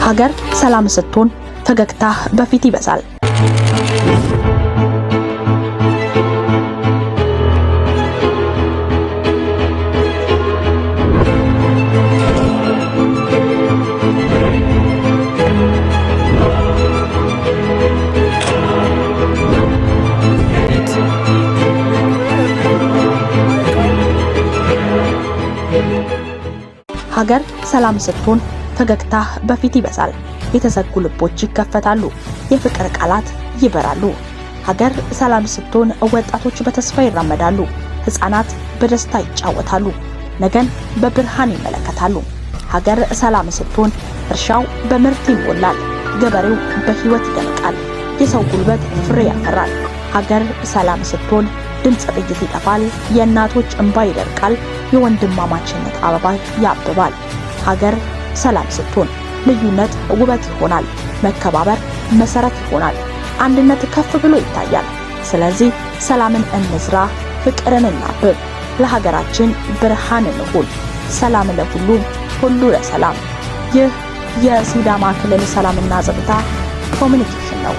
ሀገር ሰላም ስትሆን ፈገግታ በፊት ይበዛል። ሀገር ሰላም ስትሆን ፈገግታ በፊት ይበዛል። የተዘጉ ልቦች ይከፈታሉ፣ የፍቅር ቃላት ይበራሉ። ሀገር ሰላም ስትሆን ወጣቶች በተስፋ ይራመዳሉ፣ ህፃናት በደስታ ይጫወታሉ፣ ነገን በብርሃን ይመለከታሉ። ሀገር ሰላም ስትሆን እርሻው በምርት ይሞላል፣ ገበሬው በህይወት ይደምቃል፣ የሰው ጉልበት ፍሬ ያፈራል። ሀገር ሰላም ስትሆን ድምፅ ጥይት ይጠፋል፣ የእናቶች እንባ ይደርቃል፣ የወንድማማችነት አበባ ያብባል። ሀገር ሰላም ስትሆን ልዩነት ውበት ይሆናል፣ መከባበር መሰረት ይሆናል፣ አንድነት ከፍ ብሎ ይታያል። ስለዚህ ሰላምን እንዝራ፣ ፍቅርን እናብብ፣ ለሀገራችን ብርሃን እንሁን። ሰላም ለሁሉም፣ ሁሉ ለሰላም። ይህ የሲዳማ ክልል ሰላምና ጸጥታ ኮሚኒኬሽን ነው።